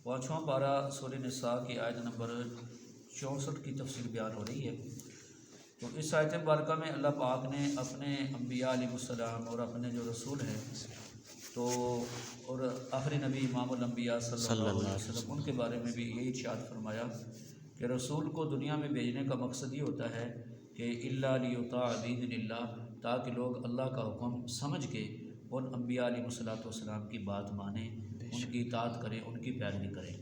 پانچواں پارہ سورہ نساء کی آیت نمبر 64 کی تفسیر بیان ہو رہی ہے۔ تو اس آیت مبارکہ میں اللہ پاک نے اپنے انبیاء علیہ السلام اور اپنے جو رسول ہیں تو اور آخری نبی امام الانبیاء صلی اللہ علیہ وسلم ان کے بارے میں بھی یہی ارشاد فرمایا کہ رسول کو دنیا میں بھیجنے کا مقصد یہ ہوتا ہے کہ الا لیطاع باذن اللہ، تاکہ لوگ اللہ کا حکم سمجھ کے ان انبیاء علیہ السلام کی بات مانیں، ان کی اطاعت کریں، ان کی پیروی کریں۔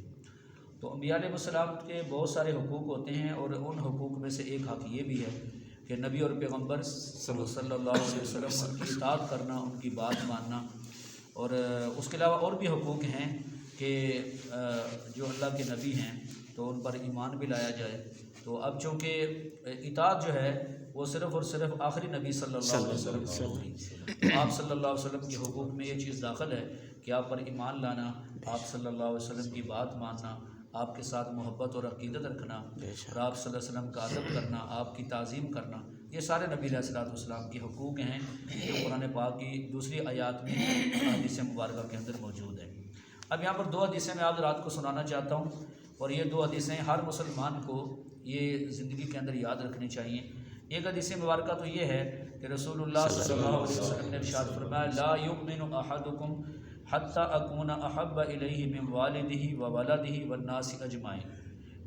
تو انبیاء علیہ السلام کے بہت سارے حقوق ہوتے ہیں، اور ان حقوق میں سے ایک حق یہ بھی ہے کہ نبی اور پیغمبر صلی اللہ علیہ وسلم ان کی اطاعت کرنا، ان کی بات ماننا۔ اور اس کے علاوہ اور بھی حقوق ہیں کہ جو اللہ کے نبی ہیں تو ان پر ایمان بھی لایا جائے۔ تو اب چونکہ اطاعت جو ہے وہ صرف اور صرف آخری نبی صلی اللہ علیہ وسلم کی ہوگی، تو آپ صلی اللہ علیہ وسلم کے حقوق میں یہ چیز داخل ہے کہ آپ پر ایمان لانا، آپ صلی اللہ علیہ وسلم کی بات ماننا، آپ کے ساتھ محبت اور عقیدت رکھنا، اور آپ صلی اللہ علیہ وسلم کا ادب کرنا، آپ کی تعظیم کرنا، یہ سارے نبی علیہ السلام کے حقوق ہیں جو قرآن پاک کی دوسری آیات میں حدیث مبارکہ کے اندر موجود ہے۔ اب یہاں پر دو حدیثیں میں آپ رات کو سنانا چاہتا ہوں، اور یہ دو حدیثیں ہر مسلمان کو یہ زندگی کے اندر یاد رکھنی چاہیے۔ ایک حدیث مبارکہ تو یہ ہے کہ رسول اللہ صلی اللہ علیہ وسلم نے ارشاد فرمایا لا یؤمن احدکم حتی اکون احب الیہ من والدہ وولدہ والناس اجمعین،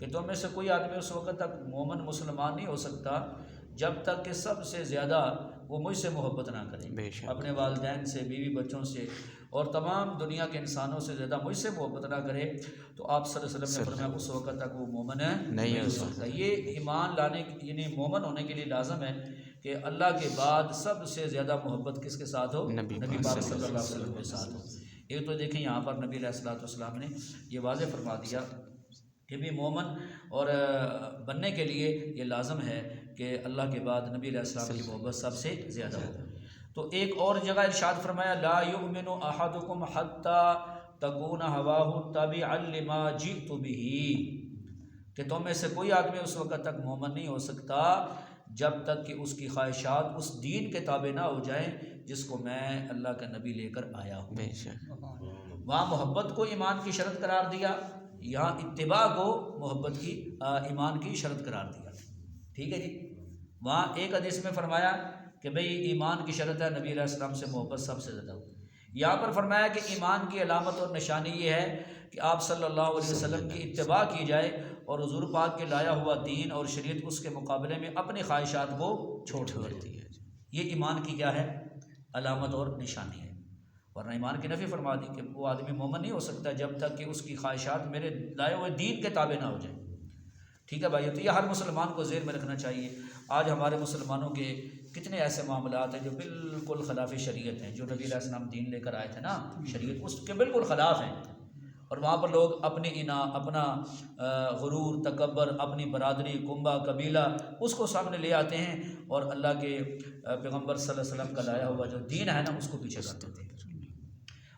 کہ تم میں سے کوئی آدمی اس وقت تک مومن مسلمان نہیں ہو سکتا جب تک کہ سب سے زیادہ وہ مجھ سے محبت نہ کرے، اپنے والدین سے، بیوی بچوں سے اور تمام دنیا کے انسانوں سے زیادہ مجھ سے محبت نہ کرے، تو آپ صلی اللہ علیہ وسلم نے فرمایا اس وقت تک وہ مومن نہیں ہو سکتا۔ یہ ایمان لانے یعنی مومن ہونے کے لیے لازم ہے کہ اللہ کے بعد سب سے زیادہ محبت کس کے ساتھ ہو؟ نبی پاک صلی اللہ علیہ وسلم کے ساتھ ہو۔ ایک تو دیکھیں یہاں پر نبی علیہ السلام نے یہ واضح فرما دیا کہ بھی مومن اور بننے کے لیے یہ لازم ہے کہ اللہ کے بعد نبی علیہ السلام کی محبت سب سے زیادہ ہو۔ تو ایک اور جگہ ارشاد فرمایا لا یؤمن احدکم حتی تکون ہواہ تابعا لما جئت بہ، کہ تم میں سے کوئی آدمی اس وقت تک مومن نہیں ہو سکتا جب تک کہ اس کی خواہشات اس دین کے تابع نہ ہو جائیں جس کو میں اللہ کا نبی لے کر آیا ہوں۔ وہاں محبت کو ایمان کی شرط قرار دیا، یہاں اتباع کو محبت کی ایمان کی شرط قرار دیا۔ ٹھیک ہے جی، وہاں ایک حدیث میں فرمایا کہ بھئی ایمان کی شرط ہے نبی علیہ السلام سے محبت سب سے زیادہ ہو۔ یہاں پر فرمایا کہ ایمان کی علامت اور نشانی یہ ہے کہ آپ صلی اللہ علیہ وسلم کی اتباع کی جائے اور حضور پاک کے لایا ہوا دین اور شریعت اس کے مقابلے میں اپنی خواہشات کو چھوڑ دی ہے۔ یہ ایمان کی کیا ہے؟ علامت اور نشانی ہے۔ ورنہ ایمان کی نفی فرما دی کہ وہ آدمی مومن نہیں ہو سکتا جب تک کہ اس کی خواہشات میرے لائے ہوئے دین کے تابع نہ ہو جائیں۔ ٹھیک ہے بھائی، تو یہ ہر مسلمان کو ذہن میں رکھنا چاہیے۔ آج ہمارے مسلمانوں کے کتنے ایسے معاملات ہیں جو بالکل خلاف شریعت ہیں، جو نبی علیہ السلام دین لے کر آئے تھے نا، شریعت اس کے بالکل خلاف ہیں، اور وہاں پر لوگ اپنی انا، اپنا غرور، تکبر، اپنی برادری، کنبہ، قبیلہ اس کو سامنے لے آتے ہیں، اور اللہ کے پیغمبر صلی اللہ علیہ وسلم کا لایا ہوا جو دین ہے نا اس کو پیچھے کر دیتے ہیں۔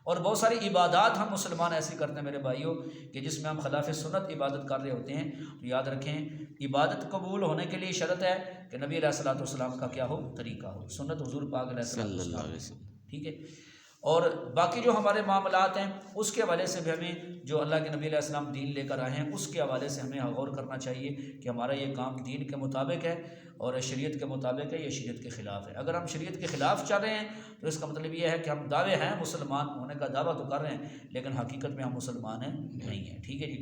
اور بہت ساری عبادات ہم مسلمان ایسی کرتے ہیں میرے بھائیوں کہ جس میں ہم خلاف سنت عبادت کر رہے ہوتے ہیں۔ تو یاد رکھیں عبادت قبول ہونے کے لیے شرط ہے کہ نبی علیہ السلام کا کیا ہو؟ طریقہ ہو، سنت حضور پاک علیہ السلام۔ ٹھیک ہے، اور باقی جو ہمارے معاملات ہیں اس کے حوالے سے بھی ہمیں جو اللہ کے نبی علیہ السلام دین لے کر آئے ہیں اس کے حوالے سے ہمیں غور کرنا چاہیے کہ ہمارا یہ کام دین کے مطابق ہے اور شریعت کے مطابق ہے یا شریعت کے خلاف ہے۔ اگر ہم شریعت کے خلاف چل رہے ہیں تو اس کا مطلب یہ ہے کہ ہم دعوے ہیں مسلمان ہونے کا دعویٰ تو کر رہے ہیں لیکن حقیقت میں ہم مسلمان ہیں نہیں ہیں۔ ٹھیک ہے جی،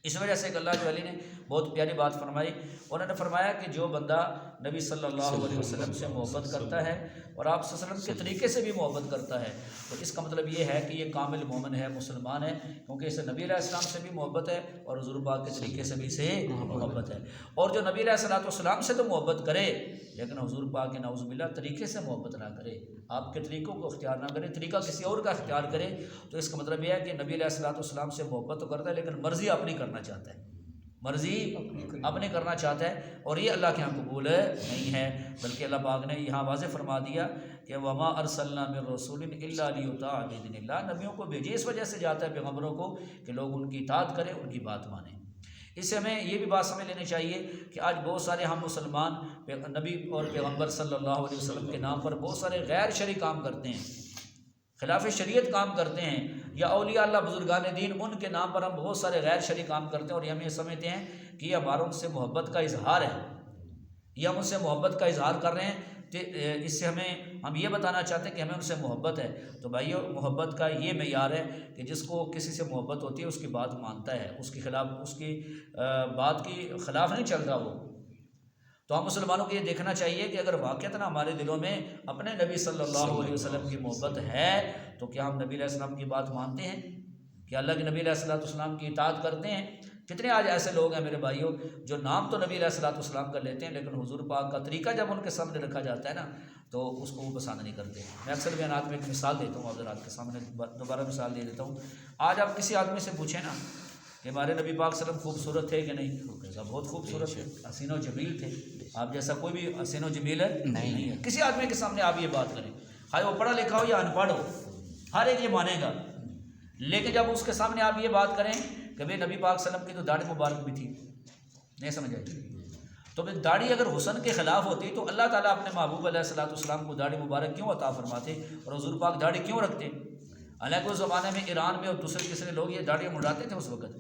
اس وجہ سے کہ اللہ کے ولی نے بہت پیاری بات فرمائی، انہوں نے فرمایا کہ جو بندہ نبی صلی اللہ علیہ وسلم سے محبت کرتا ہے اور آپ صلی اللہ علیہ وسلم کے طریقے سے بھی محبت کرتا ہے تو اس کا مطلب یہ ہے کہ یہ کامل مومن ہے، مسلمان ہے، کیونکہ اسے نبی علیہ السلام سے بھی محبت ہے اور حضور پاک کے طریقے سے بھی اسے محبت ہے۔ اور جو نبی علیہ السلام سے تو محبت کرے لیکن حضور پاک کے نعوذ باللہ طریقے سے محبت نہ کرے، آپ کے طریقوں کو اختیار نہ کرے، طریقہ کسی اور کا اختیار کرے، تو اس کا مطلب یہ ہے کہ نبی علیہ السلام سے محبت تو کرتا ہے لیکن مرضی اپنی کرنا چاہتا ہے، مرضی اپنے کرنا چاہتا ہے، اور یہ اللہ کے یہاں قبول نہیں ہے۔ بلکہ اللہ پاک نے یہاں واضح فرما دیا کہ وما ارسلنا من رسول الا لیطاع باذن اللہ، نبیوں کو بھیجے اس وجہ سے جاتا ہے پیغمبروں کو کہ لوگ ان کی اطاعت کریں، ان کی بات مانیں۔ اس سے ہمیں یہ بھی بات سمجھ لینی چاہیے کہ آج بہت سارے ہم مسلمان نبی اور پیغمبر صلی اللہ علیہ وسلم کے نام پر بہت سارے غیر شرعی کام کرتے ہیں، خلاف شریعت کام کرتے ہیں، یا اولیاء اللہ بزرگان دین، ان کے نام پر ہم بہت سارے غیر شرعی کام کرتے ہیں اور ہم یہ سمجھتے ہیں کہ یہ ہمارا ان سے محبت کا اظہار ہے، یہ ہم ان سے محبت کا اظہار کر رہے ہیں، اس سے ہم یہ بتانا چاہتے ہیں کہ ہمیں ان سے محبت ہے۔ تو بھائیو، محبت کا یہ معیار ہے کہ جس کو کسی سے محبت ہوتی ہے اس کی بات مانتا ہے، اس کی بات کی خلاف نہیں چلتا وہ۔ تو ہم مسلمانوں کو یہ دیکھنا چاہیے کہ اگر واقعتاً ہمارے دلوں میں اپنے نبی صلی اللہ علیہ وسلم کی محبت ہے تو کیا ہم نبی علیہ السلام کی بات مانتے ہیں؟ کہ اللہ کے نبی علیہ السلام کی اطاعت کرتے ہیں؟ کتنے آج ایسے لوگ ہیں میرے بھائیوں جو نام تو نبی علیہ السلام کا لیتے ہیں، لیکن حضور پاک کا طریقہ جب ان کے سامنے رکھا جاتا ہے نا تو اس کو وہ پسند نہیں کرتے۔ میں اکثر بیانات میں ایک مثال دیتا ہوں، حضرات کے سامنے دوبارہ مثال دے دیتا ہوں۔ آج آپ کسی آدمی سے پوچھیں نا کہ ہمارے نبی پاک صلی اللہ علیہ وسلم خوبصورت تھے کہ نہیں، بہت خوبصورت تھے، حسین و جمیل تھے، آپ جیسا کوئی بھی حسین و جمیل ہے نہیں ہے۔ کسی آدمی کے سامنے آپ یہ بات کریں، خواہ وہ پڑھا لکھا ہو یا ان پڑھ ہو، ہر ایک یہ مانے گا۔ لیکن جب اس کے سامنے آپ یہ بات کریں کہ بھئی نبی پاک صلی اللہ علیہ وسلم کی تو داڑھی مبارک بھی تھی، نہیں سمجھ آئی؟ تو پھر داڑھی اگر حسن کے خلاف ہوتی تو اللہ تعالیٰ اپنے محبوب علیہ السلام کو داڑھی مبارک کیوں عطا فرماتے اور حضور پاک داڑھی کیوں رکھتے؟ حالانکہ اس زمانے میں ایران میں اور دوسرے تیسرے لوگ یہ داڑھیاں مڈاتے تھے اس وقت۔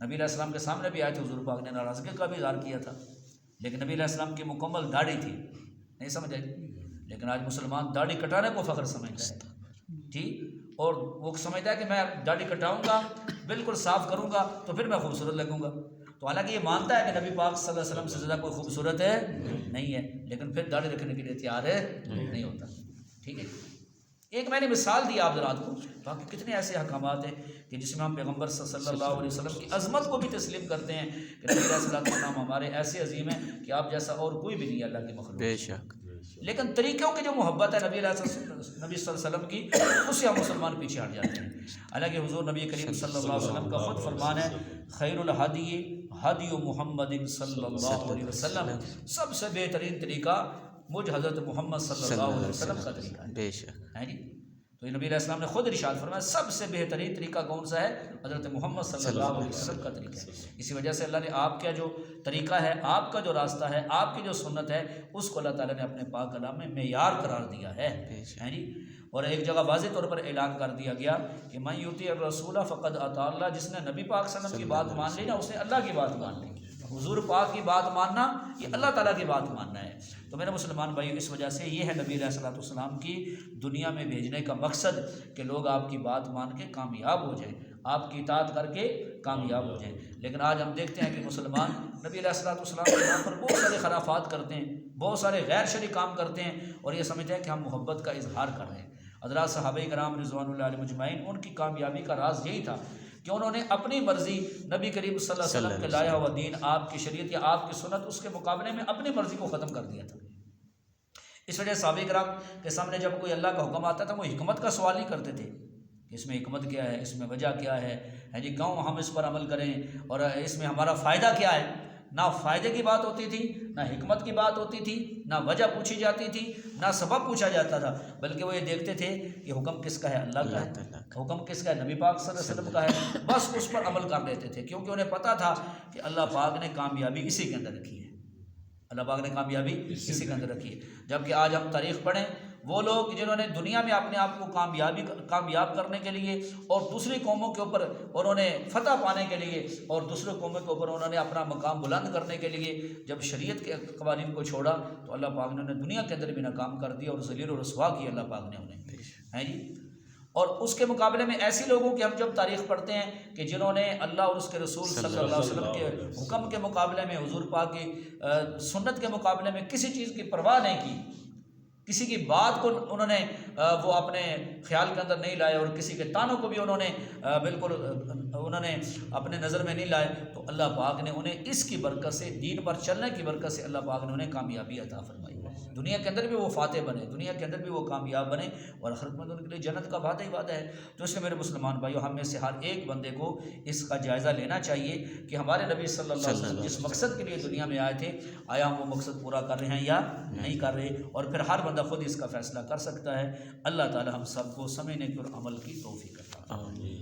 نبی علیہ السلام کے سامنے بھی آئے تھے، حضور پاک نے ناراضگی کا بھی اظہار کیا تھا، لیکن نبی علیہ السلام کی مکمل داڑھی تھی، نہیں سمجھ آئی؟ لیکن آج مسلمان داڑھی کٹانے کو فخر سمجھتا ہے، ٹھیک، اور وہ سمجھتا ہے کہ میں داڑھی کٹاؤں گا، بالکل صاف کروں گا تو پھر میں خوبصورت لگوں گا۔ تو حالانکہ یہ مانتا ہے کہ نبی پاک صلی اللہ علیہ وسلم سے زیادہ کوئی خوبصورت ہے نہیں ہے، لیکن پھر داڑھی رکھنے کے لیے تیار ہے نہیں ہوتا، ٹھیک ہے۔ ایک میں نے مثال دی آپ حضرات کو، باقی کتنے ایسے احکامات ہیں کہ جس میں ہم پیغمبر صلی اللہ علیہ وسلم کی عظمت کو بھی تسلیم کرتے ہیں کہ نبی علیہ السلام ہمارے ایسے عظیم ہیں کہ آپ جیسا اور کوئی بھی نہیں ہے اللہ کی مخلوق۔ بے شک۔ لیکن طریقوں کی جو محبت ہے نبی صلی اللہ علیہ وسلم کی، اس سے ہم مسلمان پیچھے ہٹ جاتے ہیں۔ حالانکہ حضور نبی کریم صلی اللہ علیہ وسلم کا خود فرمان ہے، خیر الہدی ہدی محمد صلی اللہ علیہ وسلم، سب سے بہترین طریقہ مجھ حضرت محمد صلی اللہ علیہ وسلم کا طریقہ ہے۔ بے شک ہے جی، تو یہ نبی علیہ السلام نے خود ارشاد فرمایا سب سے بہترین طریقہ کون سا ہے؟ حضرت محمد صلی اللہ علیہ وسلم کا طریقہ ہے۔ اسی وجہ سے اللہ نے آپ کا جو طریقہ ہے، آپ کا جو راستہ ہے، آپ کی جو سنت ہے، اس کو اللہ تعالیٰ نے اپنے پاک کلام میں معیار قرار دیا ہے جی۔ اور ایک جگہ واضح طور پر اعلان کر دیا گیا کہ من یطیع الرسول فقد اطاع اللہ، جس نے نبی پاک صلی اللہ علیہ وسلم کی بات مان لی نا، اس نے اللہ کی بات مان لی۔ حضور پاک کی بات ماننا یہ اللہ تعالیٰ کی بات ماننا ہے۔ تو میرے مسلمان بھائیو، اس وجہ سے یہ ہے نبی علیہ السلام کی دنیا میں بھیجنے کا مقصد کہ لوگ آپ کی بات مان کے کامیاب ہو جائیں، آپ کی اطاعت کر کے کامیاب ہو جائیں۔ لیکن آج ہم دیکھتے ہیں کہ مسلمان نبی علیہ السلام کے نام پر بہت سارے خرافات کرتے ہیں، بہت سارے غیر شرعی کام کرتے ہیں اور یہ سمجھتے ہیں کہ ہم محبت کا اظہار کر رہے ہیں۔ حضرات صحابہ کرام رضوان اللہ علیہم اجمعین، ان کی کامیابی کا راز یہی تھا کہ انہوں نے اپنی مرضی نبی کریم صلی اللہ علیہ وسلم کے لایا ہوا دین، آپ کی شریعت یا آپ کی سنت، اس کے مقابلے میں اپنی مرضی کو ختم کر دیا تھا۔ اس وجہ صحابہ کرام کے سامنے جب کوئی اللہ کا حکم آتا تھا وہ حکمت کا سوال نہیں کرتے تھے کہ اس میں حکمت کیا ہے، اس میں وجہ کیا ہے جی، کیوں ہم اس پر عمل کریں اور اس میں ہمارا فائدہ کیا ہے۔ نہ فائدے کی بات ہوتی تھی، نہ حکمت کی بات ہوتی تھی، نہ وجہ پوچھی جاتی تھی، نہ سبب پوچھا جاتا تھا، بلکہ وہ یہ دیکھتے تھے کہ حکم کس کا ہے، اللہ کا ہے، حکم کس کا ہے، نبی پاک صلی اللہ علیہ وسلم کا ہے، بس اس پر عمل کر لیتے تھے، کیونکہ انہیں پتہ تھا کہ اللہ پاک نے کامیابی اسی کے اندر رکھی ہے، اللہ پاک نے کامیابی اسی کے اندر رکھی ہے۔ جبکہ آج ہم تاریخ پڑھیں، وہ لوگ جنہوں نے دنیا میں اپنے آپ کو کامیاب کرنے کے لیے اور دوسری قوموں کے اوپر انہوں نے فتح پانے کے لیے اور دوسرے قوموں کے اوپر انہوں نے اپنا مقام بلند کرنے کے لیے جب شریعت کے قوانین کو چھوڑا تو اللہ پاک نے انہیں دنیا کے اندر بھی ناکام کر دیا اور ذلیل و رسوا کیا اللہ پاک نے انہیں، ہیں جی۔ اور اس کے مقابلے میں ایسی لوگوں کی ہم جب تاریخ پڑھتے ہیں کہ جنہوں نے اللہ اور اس کے رسول صلی اللہ علیہ وسلم کے حکم کے مقابلے میں، حضور پاک کی سنت کے مقابلے میں کسی چیز کی پرواہ نہیں کی، کسی کی بات کو انہوں نے وہ اپنے خیال کے اندر نہیں لائے اور کسی کے تانوں کو بھی انہوں نے بالکل انہوں نے اپنے نظر میں نہیں لائے، تو اللہ پاک نے انہیں اس کی برکت سے، دین پر چلنے کی برکت سے اللہ پاک نے انہیں کامیابی عطا فرمائی، دنیا کے اندر بھی وہ فاتح بنے، دنیا کے اندر بھی وہ کامیاب بنے اور آخرت میں ان کے لیے جنت کا وعدہ ہی وعدہ ہے۔ تو اس لیے میرے مسلمان بھائیو، ہم میں سے ہر ایک بندے کو اس کا جائزہ لینا چاہیے کہ ہمارے نبی صلی اللہ علیہ وسلم جس مقصد کے لیے دنیا میں آئے تھے، آیا ہم وہ مقصد پورا کر رہے ہیں یا نہیں کر رہے، اور پھر ہر بندہ خود اس کا فیصلہ کر سکتا ہے۔ اللہ تعالی ہم سب کو سمجھنے کی اور عمل کی توفیق عطا فرمائے۔